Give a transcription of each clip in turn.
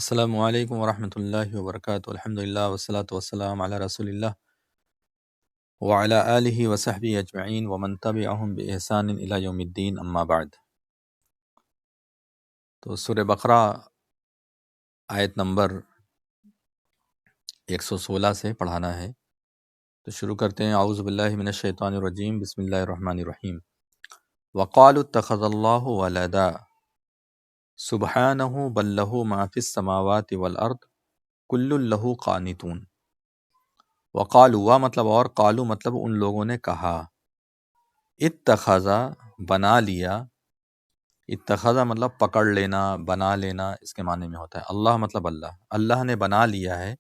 السلام علیکم ورحمۃ اللہ وبرکاتہ، الحمد للہ والصلاۃ والسلام علی رسول اللہ وعلی آلہ وصحبہ اجمعین ومن تبعہم بإحسان الی یوم الدین، اما بعد۔ تو سورہ بقرہ آیت نمبر 116 سے پڑھانا ہے، تو شروع کرتے ہیں۔ اعوذ باللہ من الشیطان الرجیم، بسم اللہ الرحمن الرحیم۔ وقالوا اتخذ اللہ ولدا سبحانہ بل لہ ما فی السماوات والارض کل لہ قانتون۔ وقالوا مطلب اور قالو مطلب ان لوگوں نے کہا، اتخذا بنا لیا، اتخذا مطلب پکڑ لینا، بنا لینا اس کے معنی میں ہوتا ہے۔ اللہ مطلب اللہ، اللہ نے بنا لیا ہے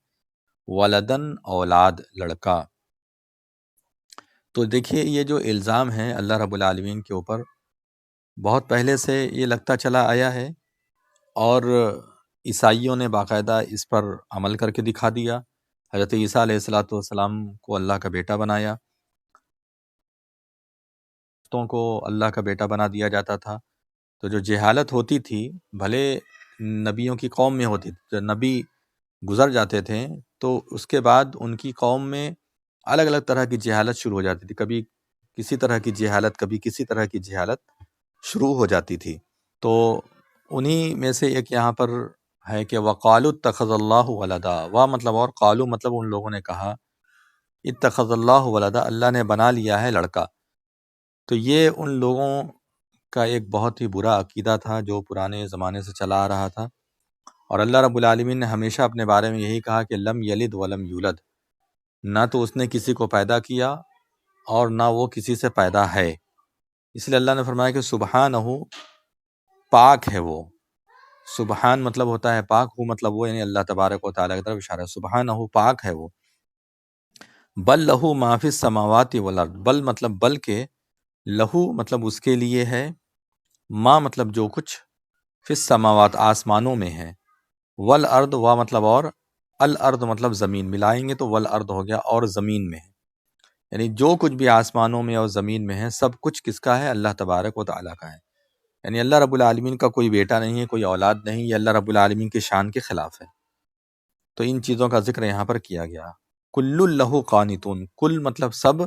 ولدن اولاد، لڑکا۔ تو دیکھیے یہ جو الزام ہے اللہ رب العالمین کے اوپر بہت پہلے سے یہ لگتا چلا آیا ہے، اور عیسائیوں نے باقاعدہ اس پر عمل کر کے دکھا دیا۔ حضرت عیسیٰ علیہ السلام کو اللہ کا بیٹا بنایا، کو اللہ کا بیٹا بنا دیا جاتا تھا۔ تو جو جہالت ہوتی تھی، بھلے نبیوں کی قوم میں ہوتی تھی، جب نبی گزر جاتے تھے تو اس کے بعد ان کی قوم میں الگ الگ طرح کی جہالت شروع ہو جاتی تھی، کبھی کسی طرح کی جہالت، کبھی کسی طرح کی جہالت شروع ہو جاتی تھی۔ تو انہی میں سے ایک یہاں پر ہے کہ وقالوا اتخذ اللہ ولدا، وا مطلب اور قالو مطلب ان لوگوں نے کہا، اتخذ اللہ ولدا، اللہ نے بنا لیا ہے لڑکا۔ تو یہ ان لوگوں کا ایک بہت ہی برا عقیدہ تھا جو پرانے زمانے سے چلا آ رہا تھا، اور اللہ رب العالمین نے ہمیشہ اپنے بارے میں یہی کہا کہ لم یلد ولم یولد، نہ تو اس نے کسی کو پیدا کیا اور نہ وہ کسی سے پیدا ہے۔ اس لیے اللہ نے فرمایا کہ سبحانہ، پاک ہے وہ۔ سبحان مطلب ہوتا ہے پاک، ہو مطلب وہ، یعنی اللہ تبارک و تعالیٰ کی طرف اشارہ ہے۔ سبحانہ، پاک ہے وہ۔ بل لہو ما فی السماوات والارض، بل مطلب بلکہ، لہو مطلب اس کے لیے ہے، ما مطلب جو کچھ، فی السماوات آسمانوں میں ہے، والارض وا مطلب اور، الارض مطلب زمین، ملائیں گے تو والارض ہو گیا، اور زمین میں ہے، یعنی جو کچھ بھی آسمانوں میں اور زمین میں ہے سب کچھ کس کا ہے؟ اللہ تبارک و تعالیٰ کا ہے۔ یعنی اللہ رب العالمین کا کوئی بیٹا نہیں ہے، کوئی اولاد نہیں، یہ اللہ رب العالمین کی شان کے خلاف ہے۔ تو ان چیزوں کا ذکر یہاں پر کیا گیا۔ کل لہو قانتون، کل مطلب سب،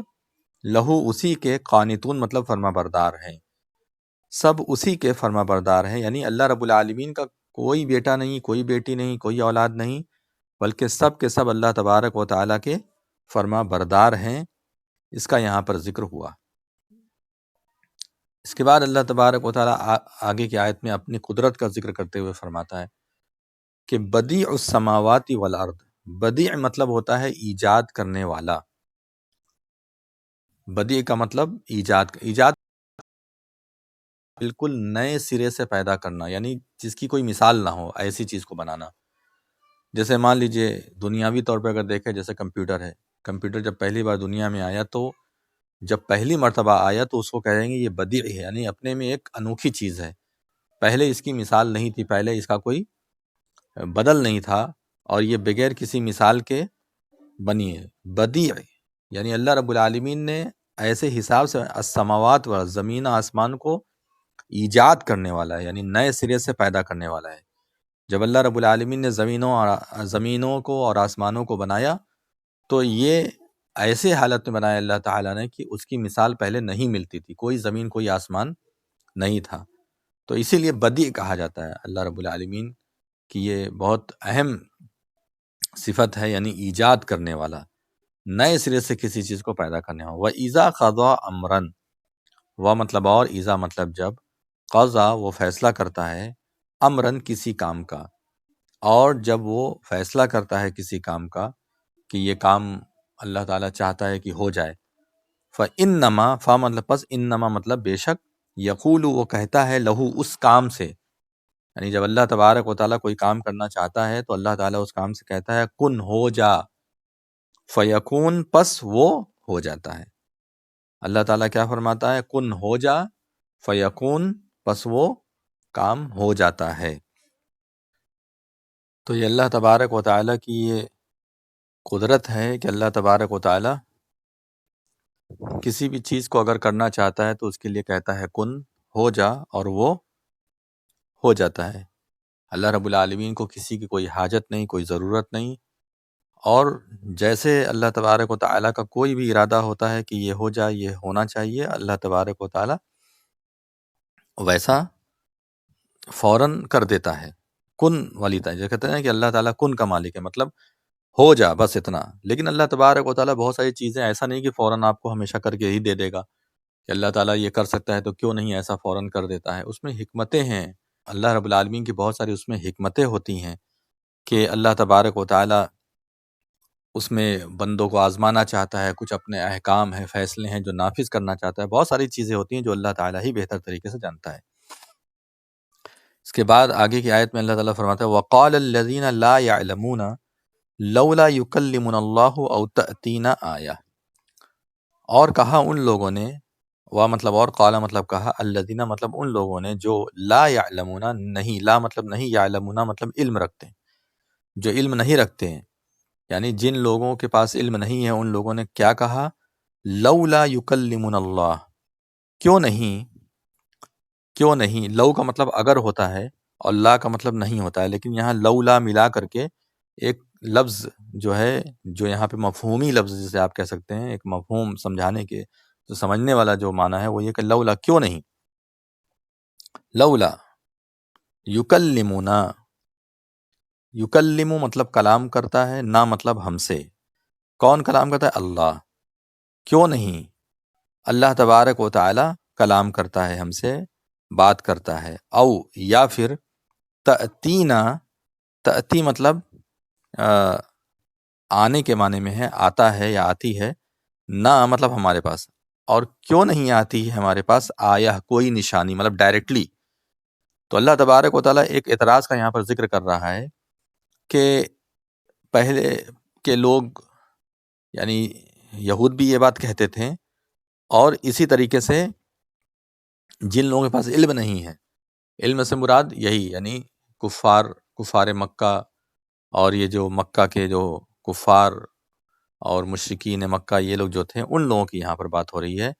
لہو اسی کے، قانتون مطلب فرما بردار ہیں، سب اسی کے فرما بردار ہیں۔ یعنی اللہ رب العالمین کا کوئی بیٹا نہیں، کوئی بیٹی نہیں، کوئی اولاد نہیں، بلکہ سب کے سب اللہ تبارک و تعالیٰ کے فرما بردار ہیں۔ اس کا یہاں پر ذکر ہوا۔ اس کے بعد اللہ تبارک و تعالیٰ آگے کی آیت میں اپنی قدرت کا ذکر کرتے ہوئے فرماتا ہے کہ بدیع السماوات والارض، بدیع مطلب ہوتا ہے ایجاد کرنے والا۔ بدیع کا مطلب ایجاد، ایجاد بالکل نئے سرے سے پیدا کرنا، یعنی جس کی کوئی مثال نہ ہو، ایسی چیز کو بنانا۔ جیسے مان لیجئے دنیاوی طور پہ اگر دیکھیں، جیسے کمپیوٹر ہے، کمپیوٹر جب پہلی بار دنیا میں آیا تو جب پہلی مرتبہ آیا تو اس کو کہیں گے یہ بدیع ہے، یعنی اپنے میں ایک انوکھی چیز ہے، پہلے اس کی مثال نہیں تھی، پہلے اس کا کوئی بدل نہیں تھا، اور یہ بغیر کسی مثال کے بنی ہے۔ بدیع یعنی اللہ رب العالمین نے ایسے حساب سے السماوات و زمین آسمان کو ایجاد کرنے والا ہے، یعنی نئے سرے سے پیدا کرنے والا ہے۔ جب اللہ رب العالمین نے زمینوں کو اور آسمانوں کو بنایا تو یہ ایسے حالت میں بنایا اللہ تعالیٰ نے کہ اس کی مثال پہلے نہیں ملتی تھی، کوئی زمین کوئی آسمان نہیں تھا۔ تو اسی لیے بدیع کہا جاتا ہے اللہ رب العالمین کی یہ بہت اہم صفت ہے، یعنی ایجاد کرنے والا، نئے سرے سے کسی چیز کو پیدا کرنے والا۔ وَإِذَا قَضَى أَمْرًا، و مطلب اور، اذا مطلب جب، قضا وہ فیصلہ کرتا ہے، امرن کسی کام کا، اور جب وہ فیصلہ کرتا ہے کسی کام کا کہ یہ کام اللہ تعالیٰ چاہتا ہے کہ ہو جائے، فَإِنَّمَا، فا مطلب پس، انما مطلب بے شک، یقول وہ کہتا ہے، لہو اس کام سے، یعنی جب اللہ تبارک و تعالیٰ کوئی کام کرنا چاہتا ہے تو اللہ تعالیٰ اس کام سے کہتا ہے کن، ہو جا، فیکون، پس وہ ہو جاتا ہے۔ اللہ تعالیٰ کیا فرماتا ہے؟ کن، ہو جا، فیکون، پس وہ کام ہو جاتا ہے۔ تو یہ اللہ تبارک و تعالیٰ کی یہ قدرت ہے کہ اللہ تبارک و تعالیٰ کسی بھی چیز کو اگر کرنا چاہتا ہے تو اس کے لیے کہتا ہے کن، ہو جا، اور وہ ہو جاتا ہے۔ اللہ رب العالمین کو کسی کی کوئی حاجت نہیں، کوئی ضرورت نہیں، اور جیسے اللہ تبارک و تعالیٰ کا کوئی بھی ارادہ ہوتا ہے کہ یہ ہو جائے، یہ ہونا چاہیے، اللہ تبارک و تعالیٰ ویسا فوراً کر دیتا ہے۔ کن والی جو کہتے ہیں کہ اللہ تعالیٰ کن کا مالک ہے، مطلب ہو جا بس اتنا۔ لیکن اللہ تبارک و تعالیٰ بہت ساری چیزیں ایسا نہیں کہ فوراً آپ کو ہمیشہ کر کے ہی دے دے گا، کہ اللہ تعالیٰ یہ کر سکتا ہے تو کیوں نہیں ایسا فوراً کر دیتا ہے۔ اس میں حکمتیں ہیں، اللہ رب العالمین کی بہت ساری اس میں حکمتیں ہوتی ہیں کہ اللہ تبارک و تعالیٰ اس میں بندوں کو آزمانا چاہتا ہے، کچھ اپنے احکام ہیں، فیصلے ہیں جو نافذ کرنا چاہتا ہے، بہت ساری چیزیں ہوتی ہیں جو اللہ تعالیٰ ہی بہتر طریقے سے جانتا ہے۔ اس کے بعد آگے کی آیت میں اللہ تعالیٰ فرماتا ہے وَقَالَ الَّذِينَ لَا يَعْلَمُونَ لَوْلَا يُكَلِّمُنَا اللَّهُ أَوْ تَأْتِينَا آیَةٌ، اور کہا ان لوگوں نے، مطلب اور قال مطلب کہا، الذین مطلب ان لوگوں نے جو لا یعلمون نہیں، لا مطلب نہیں، یعلمون مطلب علم رکھتے ہیں، جو علم نہیں رکھتے ہیں، یعنی جن لوگوں کے پاس علم نہیں ہے، ان لوگوں نے کیا کہا، لولا یکلمنا اللہ، کیوں نہیں، کیوں نہیں، لو کا مطلب اگر ہوتا ہے اور لا کا مطلب نہیں ہوتا ہے، لیکن یہاں لولا ملا کر کے ایک لفظ جو ہے، جو یہاں پہ مفہومی لفظ جسے آپ کہہ سکتے ہیں، ایک مفہوم سمجھانے کے، جو سمجھنے والا جو معنی ہے وہ یہ کہ لولا کیوں نہیں، لولا یکلمنا، یکلم مطلب کلام کرتا ہے، نہ مطلب ہم سے، کون کلام کرتا ہے، اللہ، کیوں نہیں اللہ تبارک و تعالی کلام کرتا ہے ہم سے، بات کرتا ہے، او یا پھر تأتینا، تأتی مطلب آنے کے معنی میں ہے، آتا ہے یا آتی ہے، نہ مطلب ہمارے پاس، اور کیوں نہیں آتی ہے ہمارے پاس آیا کوئی نشانی، مطلب ڈائریکٹلی۔ تو اللہ تبارک و تعالیٰ ایک اعتراض کا یہاں پر ذکر کر رہا ہے کہ پہلے کے لوگ، یعنی یہود بھی یہ بات کہتے تھے، اور اسی طریقے سے جن لوگوں کے پاس علم نہیں ہے، علم سے مراد یہی، یعنی کفار مکہ، اور یہ جو مکہ کے جو کفار اور مشرکین مکہ یہ لوگ جو تھے، ان لوگوں کی یہاں پر بات ہو رہی ہے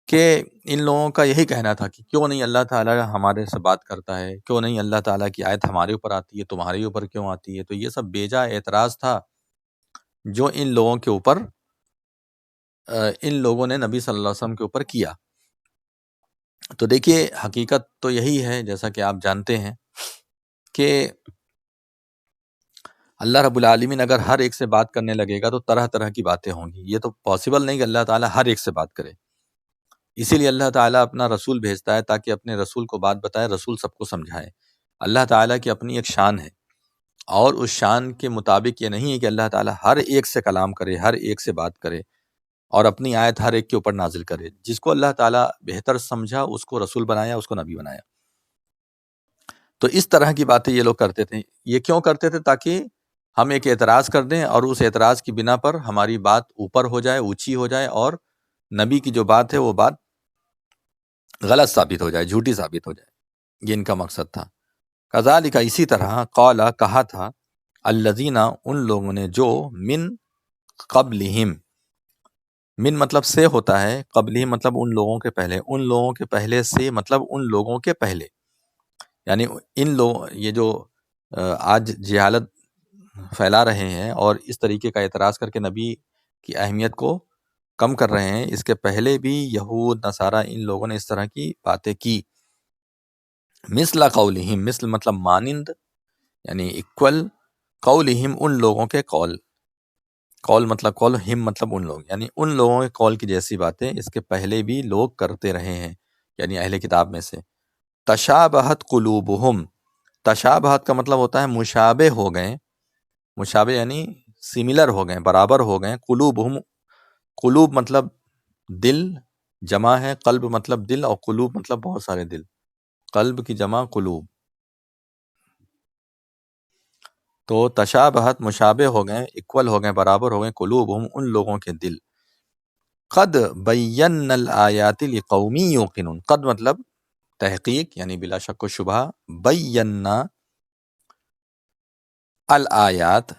کہ ان لوگوں کا یہی کہنا تھا کہ کیوں نہیں اللہ تعالیٰ ہمارے سے بات کرتا ہے، کیوں نہیں اللہ تعالیٰ کی آیت ہمارے اوپر آتی ہے، تمہارے اوپر کیوں آتی ہے۔ تو یہ سب بیجا اعتراض تھا جو ان لوگوں کے اوپر، ان لوگوں نے نبی صلی اللہ علیہ وسلم کے اوپر کیا۔ تو دیکھیے حقیقت تو یہی ہے، جیسا کہ آپ جانتے ہیں کہ اللہ رب العالمین اگر ہر ایک سے بات کرنے لگے گا تو طرح طرح کی باتیں ہوں گی، یہ تو پاسبل نہیں کہ اللہ تعالیٰ ہر ایک سے بات کرے۔ اسی لیے اللہ تعالیٰ اپنا رسول بھیجتا ہے تاکہ اپنے رسول کو بات بتائے، رسول سب کو سمجھائے۔ اللہ تعالیٰ کی اپنی ایک شان ہے، اور اس شان کے مطابق یہ نہیں ہے کہ اللہ تعالیٰ ہر ایک سے کلام کرے، ہر ایک سے بات کرے، اور اپنی آیت ہر ایک کے اوپر نازل کرے۔ جس کو اللہ تعالیٰ بہتر سمجھا اس کو رسول بنایا، اس کو نبی بنایا۔ تو اس طرح کی باتیں یہ لوگ کرتے تھے۔ یہ کیوں کرتے تھے؟ تاکہ ہم ایک اعتراض کر دیں اور اس اعتراض کی بنا پر ہماری بات اوپر ہو جائے، اونچی ہو جائے، اور نبی کی جو بات ہے وہ بات غلط ثابت ہو جائے، جھوٹی ثابت ہو جائے۔ یہ ان کا مقصد تھا۔ کذالک اسی طرح قال کہا تھا، الذین ان لوگوں نے جو من قبلہم، من مطلب سے ہوتا ہے، قبلہم مطلب ان لوگوں کے پہلے، ان لوگوں کے پہلے سے مطلب ان لوگوں کے پہلے، یعنی ان لوگ یہ جو آج جہالت پھیلا رہے ہیں اور اس طریقے کا اعتراض کر کے نبی کی اہمیت کو کم کر رہے ہیں، اس کے پہلے بھی یہود نصارہ ان لوگوں نے اس طرح کی باتیں کی۔ مثل قولہم، مثل مطلب مانند، یعنی ایکول، قولہم ان لوگوں کے قول، قول مطلب قول، ہم مطلب ان لوگ، یعنی ان لوگوں کے قول کی جیسی باتیں اس کے پہلے بھی لوگ کرتے رہے ہیں، یعنی اہل کتاب میں سے۔ تشابہت قلوبہم، تشابہت کا مطلب ہوتا ہے مشابہ ہو گئے، مشابہ یعنی سملر ہو گئے، برابر ہو گئے، قلوبہم، قلوب مطلب دل، جمع ہے، قلب مطلب دل، اور قلوب مطلب بہت سارے دل، قلب کی جمع قلوب۔ تو تشابہت مشابہ ہو گئے، ایکول ہو گئے، برابر ہو گئے، قلوبہم ان لوگوں کے دل۔ قد بینا الآیات لقوم یوقنون، قد مطلب تحقیق یعنی بلا شک و شبہ، بینا الآیات،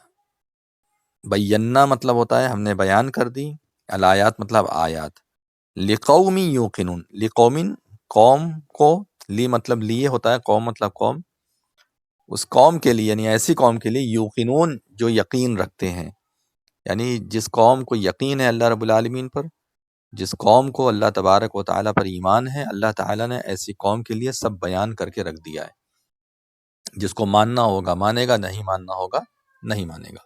بینا مطلب ہوتا ہے ہم نے بیان کر دی، الآیات مطلب آیات، لقوم یوقنون، لقوم قوم کو، لی مطلب لیے ہوتا ہے، قوم مطلب قوم، اس قوم کے لیے، یعنی ایسی قوم کے لیے یوقنون جو یقین رکھتے ہیں، یعنی جس قوم کو یقین ہے اللہ رب العالمین پر، جس قوم کو اللہ تبارک و تعالیٰ پر ایمان ہے، اللہ تعالیٰ نے ایسی قوم کے لیے سب بیان کر کے رکھ دیا ہے۔ جس کو ماننا ہوگا مانے گا، نہیں ماننا ہوگا نہیں مانے گا۔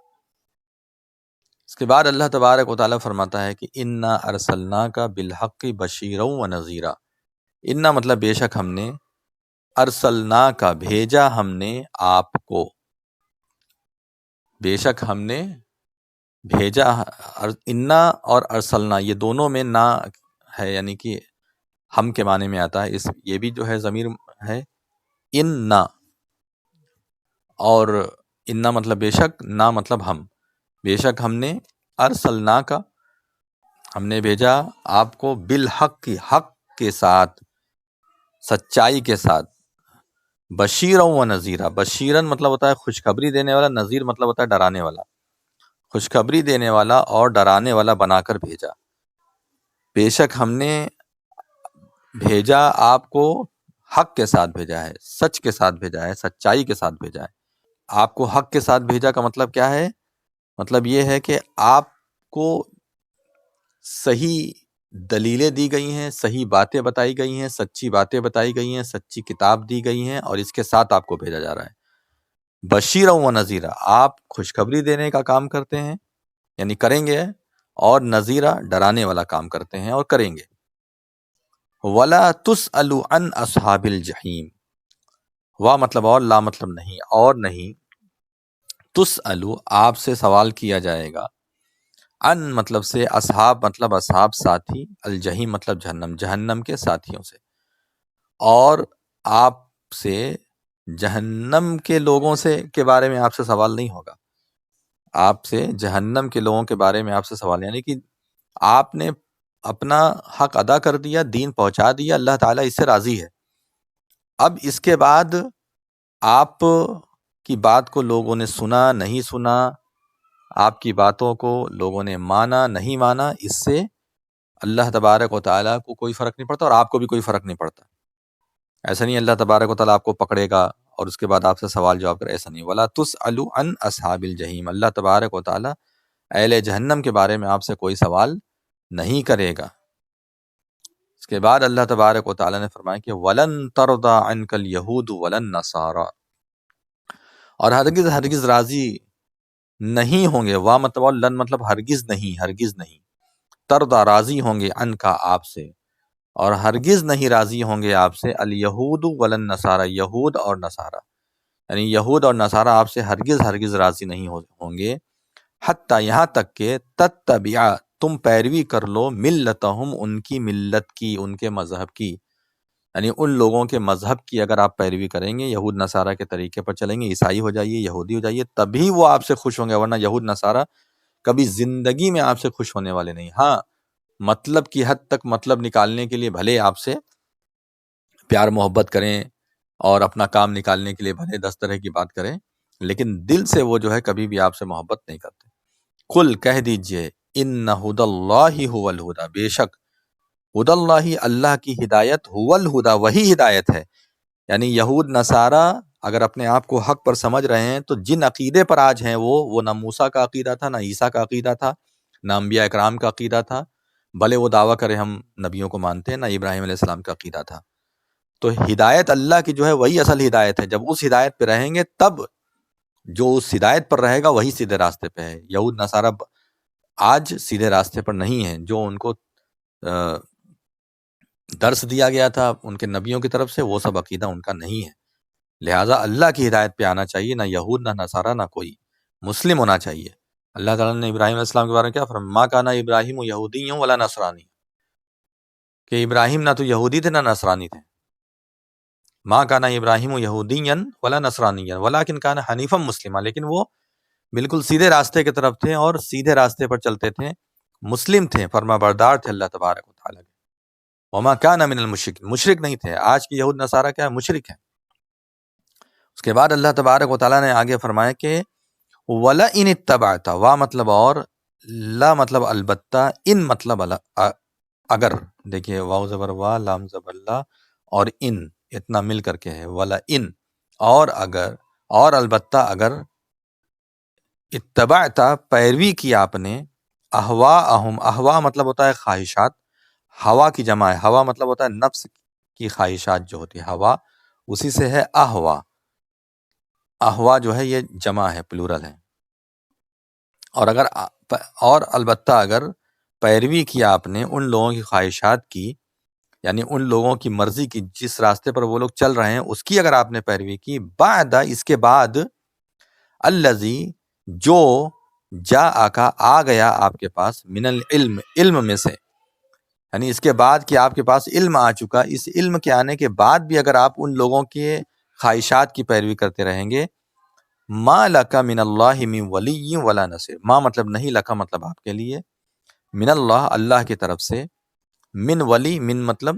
اس کے بعد اللہ تبارک و تعالیٰ فرماتا ہے کہ انا ارسلناک بالحق بشیرا و نذیرا۔ انا مطلب بے شک ہم نے، ارسلناک بھیجا ہم نے آپ کو، بے شک ہم نے بھیجا۔ انا اور ارسلنا یہ دونوں میں نا ہے، یعنی کہ ہم کے معنی میں آتا ہے، اس یہ بھی جو ہے ضمیر ہے انا، اور انا مطلب بے شک، نا مطلب ہم، بے شک ہم نے ارسلنا کا، ہم نے بھیجا آپ کو بالحق کی، حق کے ساتھ، سچائی کے ساتھ، بشیرا و نذیرا۔ بشیرن مطلب ہوتا ہے خوشخبری دینے والا، نذیر مطلب ہوتا ہے ڈرانے والا، خوشخبری دینے والا اور ڈرانے والا بنا کر بھیجا۔ بے شک ہم نے بھیجا آپ کو، حق کے ساتھ بھیجا ہے، سچ کے ساتھ بھیجا ہے، سچائی کے ساتھ بھیجا ہے۔ آپ کو حق کے ساتھ بھیجا کا مطلب کیا ہے؟ مطلب یہ ہے کہ آپ کو صحیح دلیلیں دی گئی ہیں، صحیح باتیں بتائی گئی ہیں، سچی باتیں بتائی گئی ہیں، سچی کتاب دی گئی ہیں، اور اس کے ساتھ آپ کو بھیجا جا رہا ہے۔ بشیرا و نذیرا، آپ خوشخبری دینے کا کام کرتے ہیں، یعنی کریں گے، اور نذیرا ڈرانے والا کام کرتے ہیں اور کریں گے۔ وَلَا تُسْأَلُ عَنْ أَصْحَابِ الْجَحِيمِ، وا مطلب اور، لا مطلب نہیں، اور نہیں، تُسْأَلُ آپ سے سوال کیا جائے گا، ان مطلب سے، اصحاب مطلب اصحاب ساتھی، الجحیم مطلب جہنم، جہنم کے ساتھیوں سے، اور آپ سے جہنم کے لوگوں سے کے بارے میں آپ سے سوال نہیں ہوگا۔ آپ سے جہنم کے لوگوں کے بارے میں آپ سے سوال، یعنی کہ آپ نے اپنا حق ادا کر دیا، دین پہنچا دیا، اللہ تعالیٰ اس سے راضی ہے۔ اب اس کے بعد آپ کی بات کو لوگوں نے سنا نہیں سنا، آپ کی باتوں کو لوگوں نے مانا نہیں مانا، اس سے اللہ تبارک و تعالیٰ کو کوئی فرق نہیں پڑتا، اور آپ کو بھی کوئی فرق نہیں پڑتا۔ ایسا نہیں اللہ تبارک و تعالیٰ آپ کو پکڑے گا اور اس کے بعد آپ سے سوال جواب کرے، ایسا نہیں۔ وَلَا تُسْأَلُ عَنْ أَصْحَابِ الْجَحِيمِ، اللہ تبارک و تعالیٰ اہل جہنم کے بارے میں آپ سے کوئی سوال نہیں کرے گا۔ اس کے بعد اللہ تبارک و تعالیٰ نے فرمایا کہ وَلَن تَرْضَىٰ عَنْكَ الْيَهُودُ وَلَا النَّصَارَىٰ، اور ہرگز ہرگز راضی نہیں ہوں گے، وا مطلب اور، لن مطلب ہرگز نہیں، ہرگز نہیں، ترضیٰ راضی ہوں گے، ان کا آپ سے، اور ہرگز نہیں راضی ہوں گے آپ سے، الیہود ولن نصارہ، یہود اور نصارہ، یعنی یہود اور نصارہ آپ سے ہرگز ہرگز راضی نہیں ہوں گے، حتیٰ یہاں تک کہ تتبع تم پیروی کر لو، ملتہم ان کی ملت کی، ان کے مذہب کی، یعنی ان لوگوں کے مذہب کی اگر آپ پیروی کریں گے، یہود نصارہ کے طریقے پر چلیں گے، عیسائی ہو جائیے، یہودی ہو جائیے، تبھی وہ آپ سے خوش ہوں گے، ورنہ یہود نصارہ کبھی زندگی میں آپ سے خوش ہونے والے نہیں۔ ہاں مطلب کی حد تک مطلب نکالنے کے لیے بھلے آپ سے پیار محبت کریں، اور اپنا کام نکالنے کے لیے بھلے 10 طرح کی بات کریں، لیکن دل سے وہ جو ہے کبھی بھی آپ سے محبت نہیں کرتے۔ قل کہہ دیجئے، ان ھدی اللہ ھو الھدی، بے شک ھدی اللہ، اللہ کی ہدایت، ھو الھدی، وہی ہدایت ہے۔ یعنی یہود نصارہ اگر اپنے آپ کو حق پر سمجھ رہے ہیں تو جن عقیدے پر آج ہیں وہ نہ موسیٰ کا عقیدہ تھا، نہ عیسیٰ کا عقیدہ تھا، نہ انبیاء اکرام کا عقیدہ تھا، بھلے وہ دعویٰ کرے ہم نبیوں کو مانتے ہیں، نہ ابراہیم علیہ السلام کا عقیدہ تھا۔ تو ہدایت اللہ کی جو ہے وہی اصل ہدایت ہے، جب اس ہدایت پہ رہیں گے تب جو اس ہدایت پر رہے گا وہی سیدھے راستے پہ ہے۔ یہود نصارہ آج سیدھے راستے پر نہیں ہیں، جو ان کو درس دیا گیا تھا ان کے نبیوں کی طرف سے، وہ سب عقیدہ ان کا نہیں ہے۔ لہٰذا اللہ کی ہدایت پہ آنا چاہیے، نہ یہود نہ نصارہ نہ کوئی، مسلم ہونا چاہیے۔ اللہ تعالیٰ نے ابراہیم علیہ السلام کے بارے میں کیا فرمایا؟ ما کان ابراہیم یہودی ولا نصرانی، کہ ابراہیم نہ تو یہودی تھے نہ نصرانی تھے۔ ما کان ابراہیم یہودی ولا نصرانی ولکن کان حنیفا مسلما، لیکن وہ بالکل سیدھے راستے کی طرف تھے اور سیدھے راستے پر چلتے تھے، مسلم تھے، فرما بردار تھے اللہ تبارک و تعالیٰ کے۔ وما کان من المشرکین، مشرک نہیں تھے۔ آج کی یہود نصارہ کیا ہے؟ مشرک ہیں۔ اس کے بعد اللہ تبارک و تعالیٰ نے آگے فرمایا کہ وَلَئِنِ اتَّبَعْتَ، وا مطلب اور، لا مطلب البتہ، ان مطلب اگر، دیکھیے واو زبر وا، لام زبر لا، اور ان اتنا مل کر کے ہے، وَلَئِن، اور اگر، اور البتہ اگر اتبعتا پیروی کی آپ نے، اہواءہم، اہوا مطلب ہوتا ہے خواہشات، ہوا کی جمع ہے، ہوا مطلب ہوتا ہے نفس کی خواہشات جو ہوتی ہے، ہوا اسی سے ہے اہوا، اہوا جو ہے یہ جمع ہے، پلورل ہے۔ اور البتہ اگر پیروی کی آپ نے ان لوگوں کی خواہشات کی، یعنی ان لوگوں کی مرضی کی، جس راستے پر وہ لوگ چل رہے ہیں اس کی اگر آپ نے پیروی کی، بعد اس کے بعد، الذی جو جا آکا آ گیا آپ کے پاس، من العلم، علم میں سے، یعنی اس کے بعد کہ آپ کے پاس علم آ چکا، اس علم کے آنے کے بعد بھی اگر آپ ان لوگوں کے خواہشات کی پیروی کرتے رہیں گے، ما لکا من اللہ من ولی ولا نصیر، ما مطلب نہیں، لکا مطلب آپ کے لیے، من اللہ اللہ کی طرف سے، من ولی، من مطلب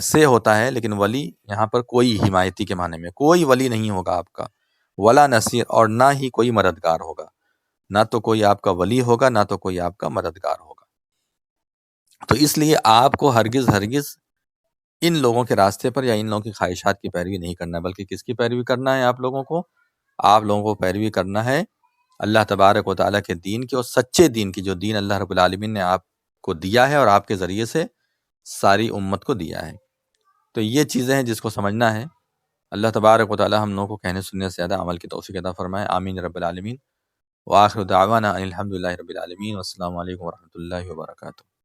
سے ہوتا ہے، لیکن ولی یہاں پر کوئی حمایتی کے معنی میں، کوئی ولی نہیں ہوگا آپ کا، ولا نصیر، اور نہ ہی کوئی مددگار ہوگا، نہ تو کوئی آپ کا ولی ہوگا، نہ تو کوئی آپ کا مددگار ہوگا۔ تو اس لیے آپ کو ہرگز ان لوگوں کے راستے پر یا ان لوگوں کی خواہشات کی پیروی نہیں کرنا، بلکہ کس کی پیروی کرنا ہے آپ لوگوں کو؟ آپ لوگوں کو پیروی کرنا ہے اللہ تبارک و تعالیٰ کے دین کی، اور سچے دین کی، جو دین اللہ رب العالمین نے آپ کو دیا ہے اور آپ کے ذریعے سے ساری امت کو دیا ہے۔ تو یہ چیزیں ہیں جس کو سمجھنا ہے۔ اللہ تبارک و تعالیٰ ہم لوگوں کو کہنے سننے سے زیادہ عمل کی توفیق عطا فرمائے، آمین رب العالمین۔ وآخر دعوانا ان الحمد للہ رب العالمین، والسلام علیکم ورحمۃ اللہ وبرکاتہ۔